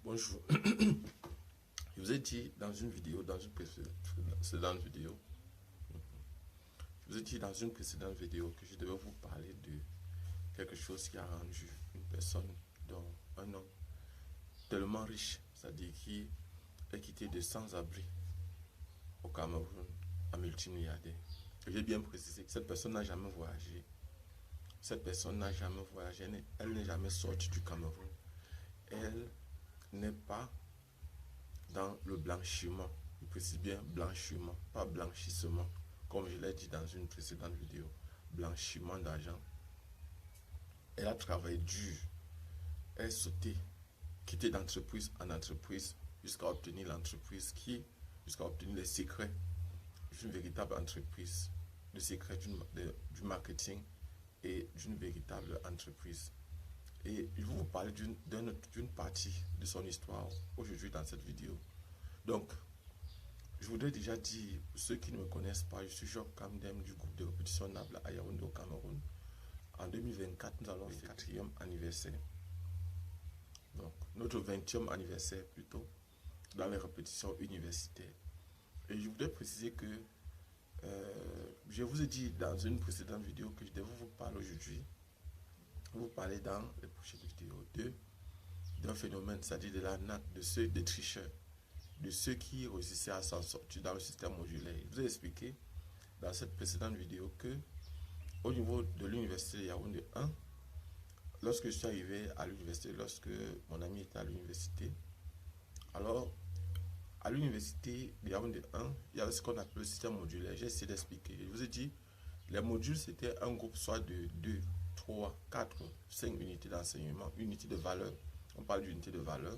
Bonjour. Je vous ai dit dans une vidéo, dans une précédente vidéo, que je devais vous parler de quelque chose qui a rendu une personne, dont un homme tellement riche, c'est-à-dire qui est quitté de sans-abri au Cameroun, un multimilliardaire. J'ai bien précisé que cette personne n'a jamais voyagé. Cette personne n'a jamais voyagé, elle n'est jamais sortie du Cameroun. Elle n'est pas dans le blanchiment. Je précise bien blanchiment, pas blanchissement, comme je l'ai dit dans une précédente vidéo. Blanchiment d'argent. Elle a travaillé dur. Elle est sautée, quittée d'entreprise en entreprise jusqu'à obtenir l'entreprise jusqu'à obtenir les secrets d'une véritable entreprise, le secret du marketing et d'une véritable entreprise. Et je vais vous parler d'une partie de son histoire aujourd'hui dans cette vidéo. Donc, je voudrais déjà dire, pour ceux qui ne me connaissent pas, je suis Job Kamdem du groupe de répétition Nabla à Yaoundé au Cameroun. En 2024, nous allons faire le 4e anniversaire. Donc, notre 20e anniversaire plutôt, dans les répétitions universitaires. Et je voudrais préciser que je vous ai dit dans une précédente vidéo que je devais vous parler aujourd'hui. Vous parlez dans les prochaines vidéos d'un phénomène, c'est-à-dire de l'arnaque, des tricheurs, de ceux qui réussissaient à s'en sortir dans le système modulaire. Je vous ai expliqué dans cette précédente vidéo que au niveau de l'université Yaoundé 1, lorsque je suis arrivé à l'université, lorsque mon ami était à l'université, alors à l'université de Yaoundé 1, il y avait ce qu'on appelle le système modulaire. J'ai essayé d'expliquer. Je vous ai dit, les modules, c'était un groupe soit de 2, 3, 4, 5 unités d'enseignement, unité de valeur. On parle d'unité de valeur.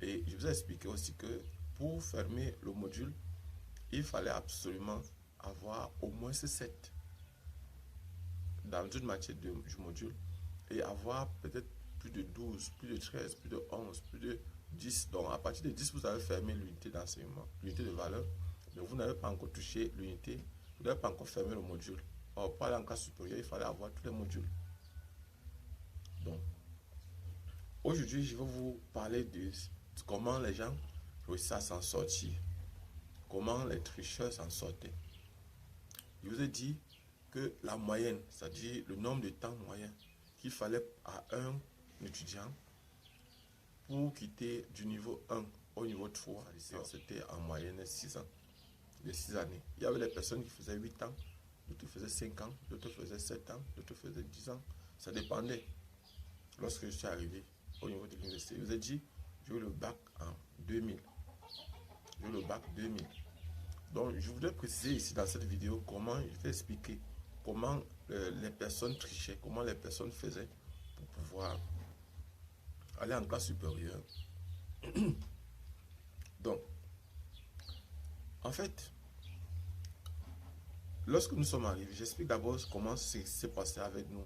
Et je vous ai expliqué aussi que pour fermer le module, il fallait absolument avoir au moins 7 dans une matière du module et avoir peut-être plus de 12, plus de 13, plus de 11, plus de 10. Donc à partir de 10, vous avez fermé l'unité d'enseignement, l'unité de valeur, mais vous n'avez pas encore touché l'unité, vous n'avez pas encore fermé le module. Or, pour aller en classe supérieure, il fallait avoir tous les modules. Donc, aujourd'hui, je vais vous parler de comment les gens réussissent à s'en sortir, comment les tricheurs s'en sortaient. Je vous ai dit que la moyenne, c'est-à-dire le nombre de temps moyen qu'il fallait à un étudiant pour quitter du niveau 1 au niveau 3, c'était en moyenne 6 ans, de 6 années. Il y avait des personnes qui faisaient 8 ans, d'autres faisaient 5 ans, d'autres faisaient 7 ans, d'autres faisaient 10 ans. Ça dépendait. Lorsque je suis arrivé au niveau de l'université, je vous ai dit, j'ai eu le bac en 2000. J'ai eu le bac 2000. Donc, je voudrais préciser ici dans cette vidéo comment je vais expliquer comment les personnes trichaient, comment les personnes faisaient pour pouvoir aller en classe supérieure. Donc, en fait, lorsque nous sommes arrivés, j'explique d'abord comment c'est passé avec nous.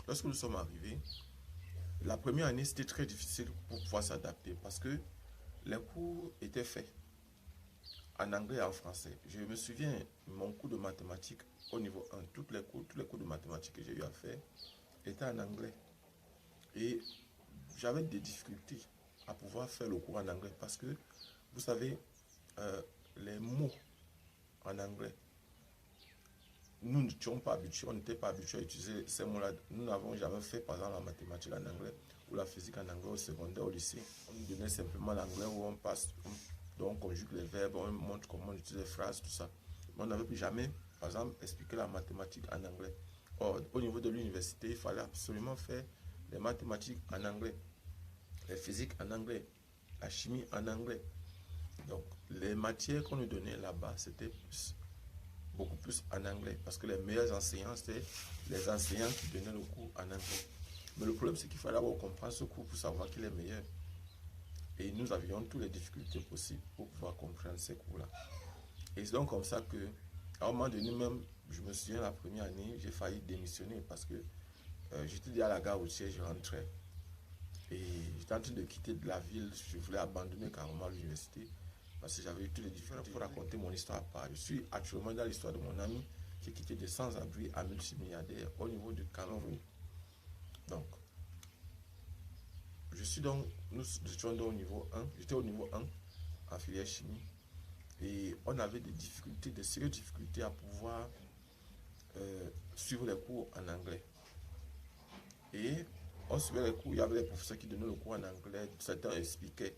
Lorsque nous sommes arrivés, la première année, c'était très difficile pour pouvoir s'adapter parce que les cours étaient faits en anglais et en français. Je me souviens, mon cours de mathématiques au niveau 1, tous les cours de mathématiques que j'ai eu à faire étaient en anglais. Et j'avais des difficultés à pouvoir faire le cours en anglais parce que, vous savez, les mots en anglais, nous n'étions pas habitués, on n'était pas habitués à utiliser ces mots-là. Nous n'avons jamais fait, par exemple, la mathématique en anglais ou la physique en anglais au secondaire, au lycée. On nous donnait simplement l'anglais où on passe, donc on conjugue les verbes, on montre comment on utilise les phrases, tout ça. Mais on n'avait jamais, par exemple, expliqué la mathématique en anglais. Or, au niveau de l'université, il fallait absolument faire les mathématiques en anglais, les physiques en anglais, la chimie en anglais. Donc, les matières qu'on nous donnait là-bas, c'était beaucoup plus en anglais, parce que les meilleurs enseignants, c'était les enseignants qui donnaient le cours en anglais. Mais le problème, c'est qu'il fallait avoir compris ce cours pour savoir qu'il est meilleur. Et nous avions toutes les difficultés possibles pour pouvoir comprendre ces cours-là. Et c'est donc comme ça que, à un moment donné même, je me souviens, la première année, j'ai failli démissionner parce que j'étais dit à la gare routière, je rentrais. Et j'étais en train de quitter de la ville, je voulais abandonner carrément l'université parce que j'avais eu toutes les difficultés pour raconter mon histoire à part. Je suis actuellement dans l'histoire de mon ami qui est quitté de sans-abri à multimilliardaire au niveau du Cameroun. Donc, je nous étions donc au niveau 1, j'étais au niveau 1 en filière chimie. Et on avait des difficultés, des sérieuses difficultés à pouvoir suivre les cours en anglais. Et on suivait les cours, il y avait des professeurs qui donnaient le cours en anglais, certains expliquaient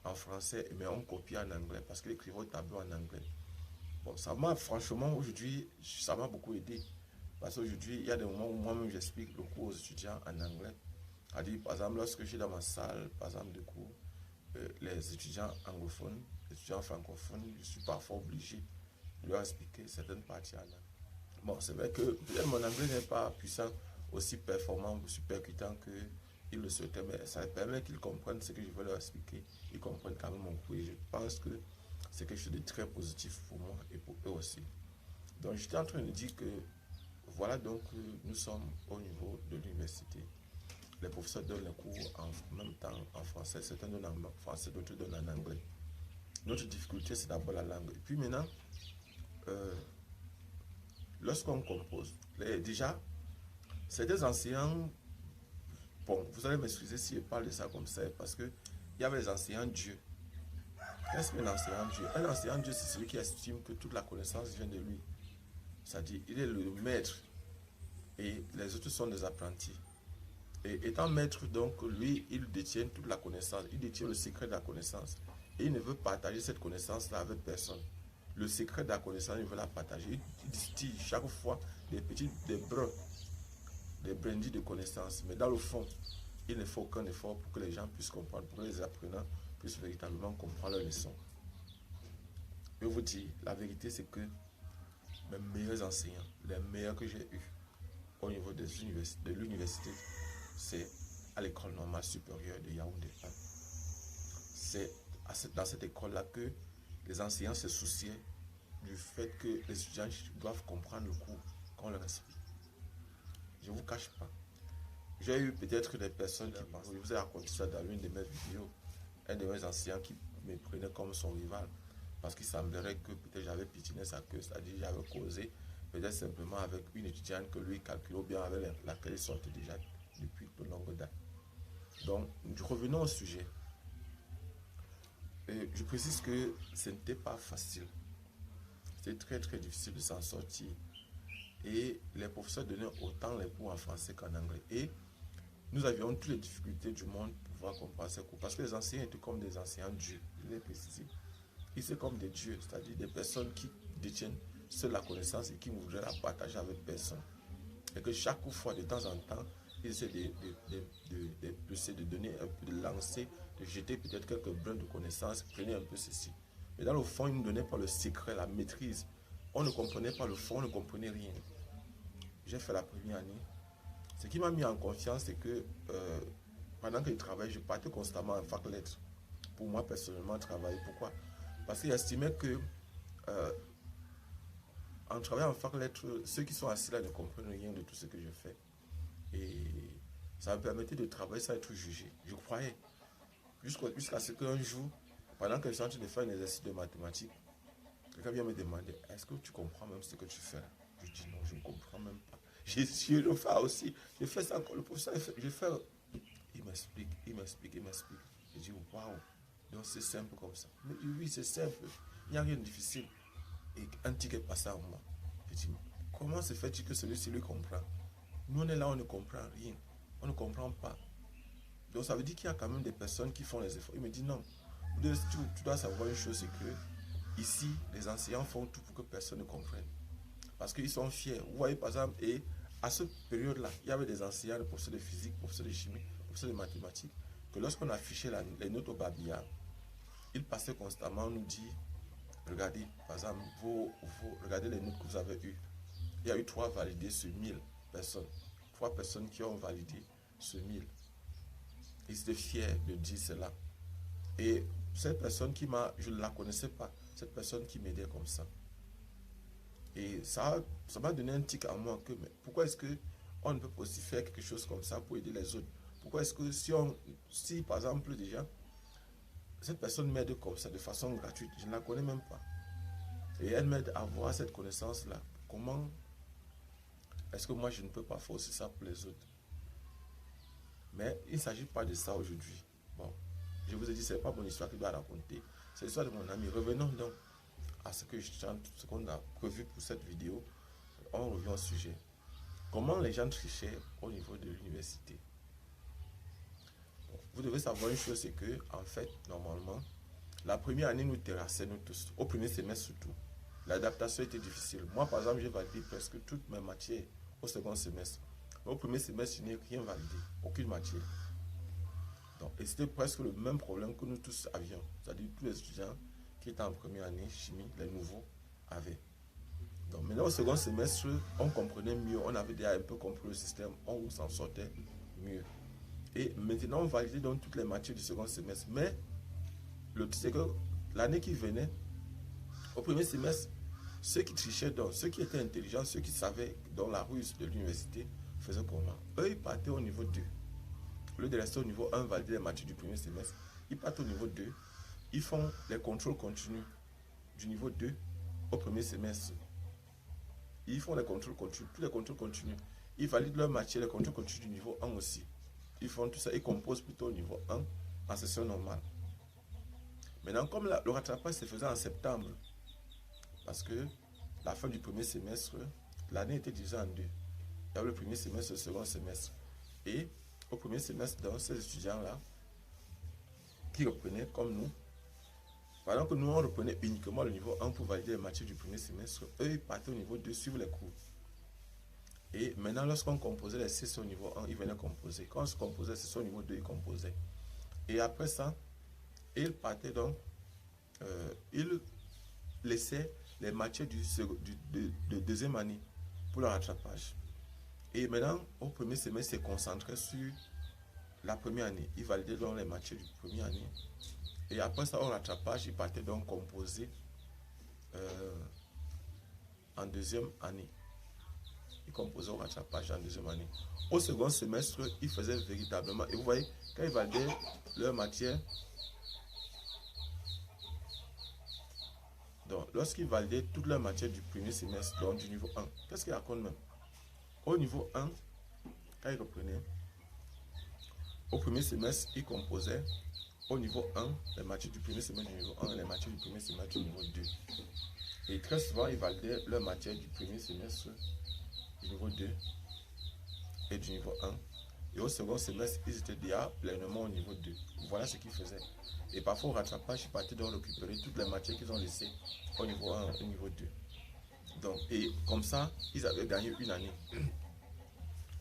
en français, mais on copiait en anglais parce qu'ils écrivaient au tableau en anglais. Bon, ça m'a, franchement, aujourd'hui, ça m'a beaucoup aidé. Parce qu'aujourd'hui, il y a des moments où moi-même j'explique le cours aux étudiants en anglais. C'est-à-dire, par exemple, lorsque je suis dans ma salle, par exemple, de cours, les étudiants anglophones, les étudiants francophones, je suis parfois obligé de leur expliquer certaines parties en anglais. Bon, c'est vrai que peut-être mon anglais n'est pas puissant, aussi performant, aussi percutant qu'ils le souhaitaient, mais ça permet qu'ils comprennent ce que je veux leur expliquer. Ils comprennent quand même mon cours. Et je pense que c'est quelque chose de très positif pour moi et pour eux aussi. Donc, j'étais en train de dire que voilà, donc nous sommes au niveau de l'université. Les professeurs donnent les cours en même temps en français, certains donnent en français, d'autres donnent en anglais. Notre difficulté, c'est d'abord la langue. Et puis maintenant, lorsqu'on compose, déjà, certains enseignants, bon, vous allez m'excuser si je parle de ça comme ça, parce qu'il y avait les enseignants Dieu. Qu'est-ce qu'un enseignant Dieu? Un enseignant Dieu, c'est celui qui estime que toute la connaissance vient de lui. C'est-à-dire, il est le maître et les autres sont des apprentis. Et étant maître, donc, lui, il détient toute la connaissance, il détient le secret de la connaissance. Et il ne veut partager cette connaissance-là avec personne. Le secret de la connaissance, il veut la partager. Il distille chaque fois des brins, des brindilles de connaissance. Mais dans le fond, il ne faut aucun effort pour que les gens puissent comprendre, pour que les apprenants puissent véritablement comprendre leur leçon. Je vous dis, la vérité, c'est que mes meilleurs enseignants, les meilleurs que j'ai eus au niveau de l'université, c'est à l'école normale supérieure de Yaoundé. C'est dans cette école-là que les enseignants se souciaient du fait que les étudiants doivent comprendre le cours qu'on leur explique. Je ne vous cache pas. J'ai eu peut-être des personnes qui pensent, je vous ai raconté ça dans l'une de mes vidéos, un de mes enseignants qui me prenait comme son rival parce qu'il semblerait que peut-être j'avais pitiné sa queue, c'est-à-dire j'avais causé peut-être simplement avec une étudiante que lui calculait bien avec laquelle il sortait déjà depuis de longues dates. Donc, revenons au sujet. Et je précise que ce n'était pas facile. C'était très très difficile de s'en sortir. Et les professeurs donnaient autant les cours en français qu'en anglais. Et nous avions toutes les difficultés du monde pour pouvoir comprendre ces cours. Parce que les enseignants étaient comme des enseignants dieux. Je l'ai précisé. Ils étaient comme des dieux, c'est-à-dire des personnes qui détiennent seule la connaissance et qui ne voudraient la partager avec personne. Et que chaque fois, de temps en temps, ils essaient de donner un peu de lancer, de jeter peut-être quelques brins de connaissances, prenez un peu ceci. Mais dans le fond, ils ne donnaient pas le secret, la maîtrise. On ne comprenait pas le fond, on ne comprenait rien. J'ai fait la première année. Ce qui m'a mis en confiance, c'est que pendant que je travaillais, je partais constamment en fac lettres. Pour moi, personnellement, travailler. Pourquoi? Parce qu'il estimait que en travaillant en fac lettres, ceux qui sont assis là ne comprennent rien de tout ce que je fais. Et ça me permettait de travailler sans être jugé. Je croyais. Jusqu'à ce qu'un jour, pendant que je suis en train de faire un exercice de mathématiques, quelqu'un vient me demander, est-ce que tu comprends même ce que tu fais là? Je dis non, je ne comprends même pas. Je le fais aussi. Je fais ça encore. Le professeur, je fais. Il m'explique, il m'explique, il m'explique. Je dis, waouh, donc c'est simple comme ça. Mais oui, c'est simple. Il n'y a rien de difficile. Et un ticket passe à moi. Je dis, comment se fait-il que celui-ci lui comprend? Nous, on est là, on ne comprend rien. On ne comprend pas. Donc, ça veut dire qu'il y a quand même des personnes qui font les efforts. Il me dit, non, tu dois savoir une chose, c'est que ici, les enseignants font tout pour que personne ne comprenne. Parce qu'ils sont fiers. Vous voyez, par exemple, et à cette période-là, il y avait des enseignants, des professeurs de physique, professeurs de chimie, professeurs de mathématiques, que lorsqu'on affichait les notes au babillard, ils passaient constamment nous dire, regardez, par exemple, regardez les notes que vous avez eues. Il y a eu 3 validés sur 1000 personnes. 3 personnes qui ont validé sur 1000. Ils étaient fiers de dire cela. Et cette personne je ne la connaissais pas, cette personne qui m'aidait comme ça. Et ça m'a donné un tic en moi que, mais pourquoi est-ce qu'on ne peut pas aussi faire quelque chose comme ça pour aider les autres? Pourquoi est-ce que si par exemple déjà, cette personne m'aide comme ça de façon gratuite, je ne la connais même pas. Et elle m'aide à avoir cette connaissance-là. Comment est-ce que moi je ne peux pas faire aussi ça pour les autres? Mais il ne s'agit pas de ça aujourd'hui. Je vous ai dit, ce n'est pas mon histoire qu'il doit raconter. C'est l'histoire de mon ami. Revenons donc à ce qu'on a prévu pour cette vidéo. On revient au sujet. Comment les gens trichaient au niveau de l'université? Vous devez savoir une chose, c'est que, en fait, normalement, la première année nous terrassait, nous tous. Au premier semestre surtout. L'adaptation était difficile. Moi, par exemple, j'ai validé presque toutes mes matières au second semestre. Mais au premier semestre, je n'ai rien validé. Aucune matière. Donc, et c'était presque le même problème que nous tous avions. C'est-à-dire tous les étudiants qui étaient en première année chimie, les nouveaux, avaient. Donc maintenant au second semestre, on comprenait mieux, on avait déjà un peu compris le système, on s'en sortait mieux. Et maintenant, on validait donc toutes les matières du second semestre. Mais le truc, c'est que l'année qui venait, au premier semestre, ceux qui trichaient, donc, ceux qui étaient intelligents, ceux qui savaient dans la ruse de l'université, faisaient comment? Eux, ils partaient au niveau 2. Au lieu de rester au niveau 1, valider les matières du premier semestre, ils partent au niveau 2. Ils font les contrôles continus du niveau 2 au premier semestre. Ils font les contrôles continus, tous les contrôles continus. Ils valident leur matière, les contrôles continus du niveau 1 aussi. Ils font tout ça, ils composent plutôt au niveau 1 en session normale. Maintenant, comme le rattrapage se faisait en septembre, parce que la fin du premier semestre, l'année était déjà en 2. Il y avait le premier semestre, le second semestre. Et au premier semestre, dans ces étudiants-là, qui reprenaient comme nous, pendant que nous, on reprenait uniquement le niveau 1 pour valider les matières du premier semestre, eux, ils partaient au niveau 2, suivre les cours. Et maintenant, lorsqu'on composait les sessions au niveau 1, ils venaient composer. Quand on se composait les sessions au niveau 2, ils composaient. Et après ça, ils partaient donc, ils laissaient les matières de deuxième année pour le rattrapage. Et maintenant, au premier semestre, ils se concentraient sur la première année. Ils validaient donc les matières du premier année. Et après ça, au rattrapage, ils partaient donc composer en deuxième année. Ils composaient au rattrapage en deuxième année. Au second semestre, ils faisaient véritablement. Et vous voyez, quand ils validaient leur matière, donc lorsqu'ils validaient toute leur matière du premier semestre, donc du niveau 1, qu'est-ce qu'ils racontent même? Au niveau 1, quand ils reprenaient, au premier semestre, ils composaient au niveau 1, les matières du premier semestre du niveau 1 et les matières du premier semestre du niveau 2. Et très souvent, ils validaient leur matière du premier semestre du niveau 2 et du niveau 1. Et au second semestre, ils étaient déjà pleinement au niveau 2. Voilà ce qu'ils faisaient. Et parfois, au rattrapage, ils partaient donc récupérer toutes les matières qu'ils ont laissées au niveau 1 et au niveau 2. Donc, et comme ça, ils avaient gagné une année.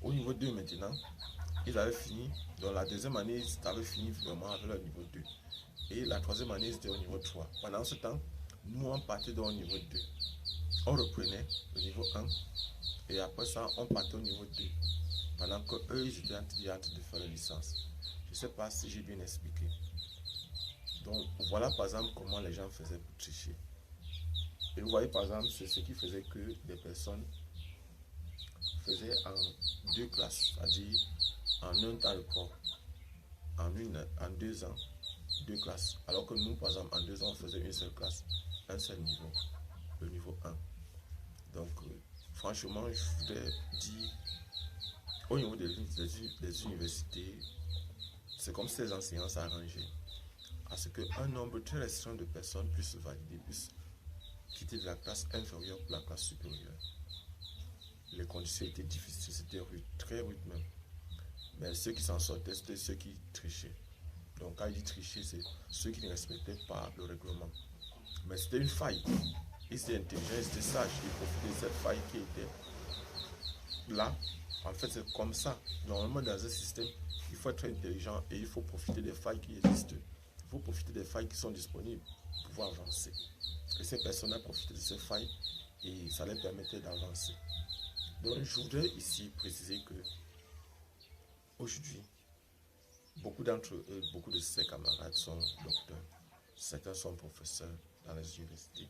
Au niveau 2 maintenant, ils avaient fini. Dans la deuxième année, ils avaient fini vraiment avec leur niveau 2. Et la troisième année, ils étaient au niveau 3. Pendant ce temps, nous, on partait donc au niveau 2. On reprenait le niveau 1. Et après ça, on partait au niveau 2. Pendant qu'eux, ils étaient en train de faire la licence. Je ne sais pas si j'ai bien expliqué. Donc, voilà par exemple comment les gens faisaient pour tricher. Et vous voyez par exemple, c'est ce qui faisait que des personnes faisaient en 2 classes, c'est-à-dire en un temps record, en 2 ans, 2 classes. Alors que nous, par exemple, en 2 ans, on faisait une seule classe, un seul niveau, le niveau 1. Donc, franchement, je voudrais dire, au niveau des universités, c'est comme si les enseignants s'arrangeaient à ce qu'un nombre très restreint de personnes puissent valider, puissent quitter de la classe inférieure pour la classe supérieure. Les conditions étaient difficiles, c'était rude, très rude même. Mais ceux qui s'en sortaient, c'était ceux qui trichaient. Donc quand il dit tricher, c'est ceux qui ne respectaient pas le règlement. Mais c'était une faille. Ils étaient intelligents, ils étaient sages, ils profitaient de cette faille qui était là. En fait, c'est comme ça. Normalement, dans un système, il faut être intelligent et il faut profiter des failles qui existent. Il faut profiter des failles qui sont disponibles pour pouvoir avancer. Et ces personnes-là profitaient de ces failles et ça leur permettait d'avancer. Donc, je voudrais ici préciser que aujourd'hui, beaucoup d'entre eux, beaucoup de ces camarades sont docteurs. Certains sont professeurs dans les universités.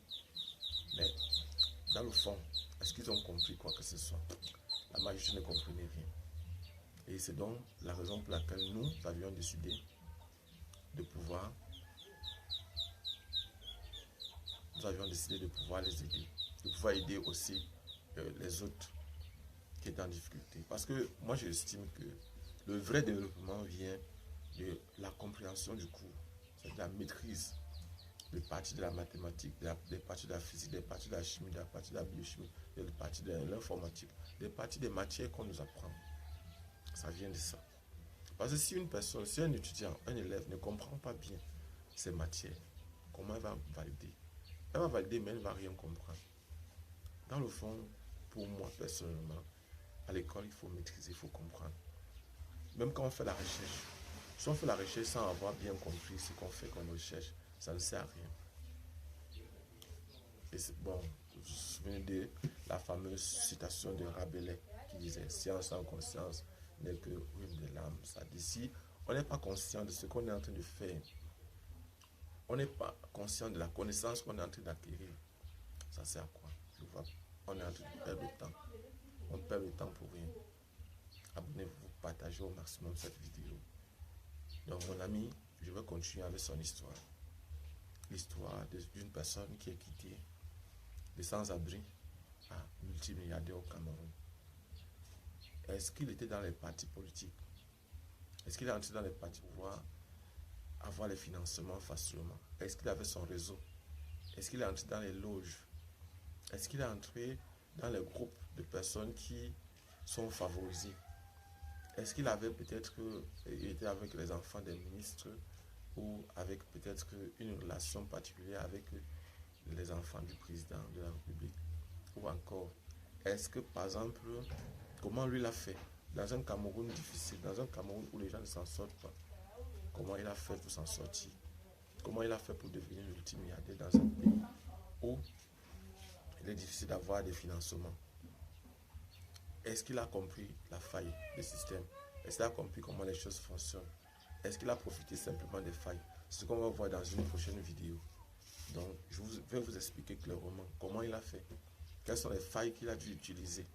Mais dans le fond, est-ce qu'ils ont compris quoi que ce soit? La majorité ne comprenait rien. Et c'est donc la raison pour laquelle nous avions décidé de pouvoir les aider, de pouvoir aider aussi les autres qui étaient en difficulté. Parce que moi, j'estime que le vrai développement vient de la compréhension compréhension du cours, c'est la maîtrise des parties de la mathématique, des parties de la physique, des parties de la chimie, des parties de la biochimie, des parties de l'informatique, des parties des matières qu'on nous apprend. Ça vient de ça. Parce que si une personne, si un étudiant, un élève ne comprend pas bien ces matières, comment elle va valider? Elle va valider, mais elle ne va rien comprendre. Dans le fond, pour moi personnellement, à l'école, il faut maîtriser, il faut comprendre. Même quand on fait la recherche, si on fait la recherche sans avoir bien compris ce qu'on fait comme recherche, ça ne sert à rien. Et c'est bon, je me souviens de la fameuse citation de Rabelais qui disait science sans conscience n'est que ruine de l'âme. Ça dit si on n'est pas conscient de ce qu'on est en train de faire, on n'est pas conscient de la connaissance qu'on est en train d'acquérir, ça sert à quoi? Je vois, on est en train de perdre le temps. On perd le temps pour rien. Abonnez-vous, partagez au maximum cette vidéo. Donc mon ami, je vais continuer avec son histoire. L'histoire d'une personne qui est quittée de sans-abri à multimilliardaire au Cameroun. Est-ce qu'il était dans les partis politiques? Est-ce qu'il est entré dans les partis pour pouvoir avoir les financements facilement? Est-ce qu'il avait son réseau? Est-ce qu'il est entré dans les loges? Est-ce qu'il est entré dans les groupes de personnes qui sont favorisées? Est-ce qu'il avait peut-être été avec les enfants des ministres ou avec peut-être une relation particulière avec les enfants du président de la République? Ou encore, est-ce que par exemple, comment lui l'a fait dans un Cameroun difficile, dans un Cameroun où les gens ne s'en sortent pas? Comment il a fait pour s'en sortir? Comment il a fait pour devenir multimilliardaire dans un pays où il est difficile d'avoir des financements? Est-ce qu'il a compris la faille du système? Est-ce qu'il a compris comment les choses fonctionnent? Est-ce qu'il a profité simplement des failles? C'est ce qu'on va voir dans une prochaine vidéo. Donc, je vais vous expliquer clairement comment il a fait. Quelles sont les failles qu'il a dû utiliser?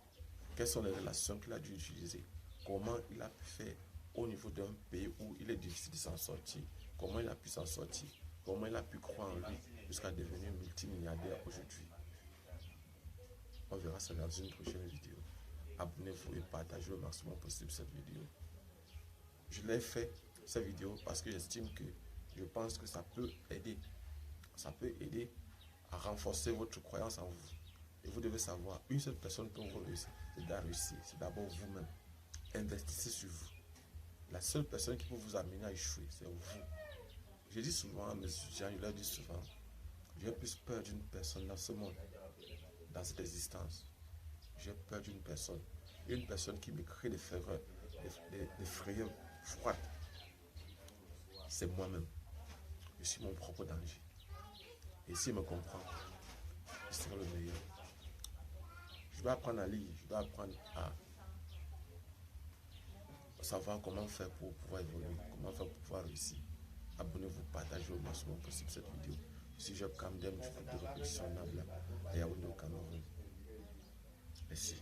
Quelles sont les relations qu'il a dû utiliser? Comment il a pu faire au niveau d'un pays où il est difficile de s'en sortir? Comment il a pu s'en sortir? Comment il a pu croire en lui jusqu'à devenir multimilliardaire aujourd'hui? On verra ça dans une prochaine vidéo. Abonnez-vous et partagez au maximum possible cette vidéo. Je l'ai fait, cette vidéo, parce que j'estime que je pense que ça peut aider. Ça peut aider à renforcer votre croyance en vous. Et vous devez savoir, une seule personne pour vous réussir, c'est d'abord vous-même. Investissez sur vous. La seule personne qui peut vous amener à échouer, c'est vous. Je dis souvent à mes étudiants, je leur dis souvent, j'ai plus peur d'une personne dans ce monde, dans cette existence. J'ai peur d'une personne. Une personne qui me crée des frayeurs, des frayeurs froides. C'est moi-même. Je suis mon propre danger. Et s'il me comprend, je serai le meilleur. Je dois apprendre à lire, je dois apprendre à savoir comment faire pour pouvoir évoluer, comment faire pour pouvoir réussir. Abonnez-vous, partagez au maximum possible cette vidéo. Je suis Job Kamdem, je fais de reproduction Nabla à Yaoundé au Cameroun. Merci.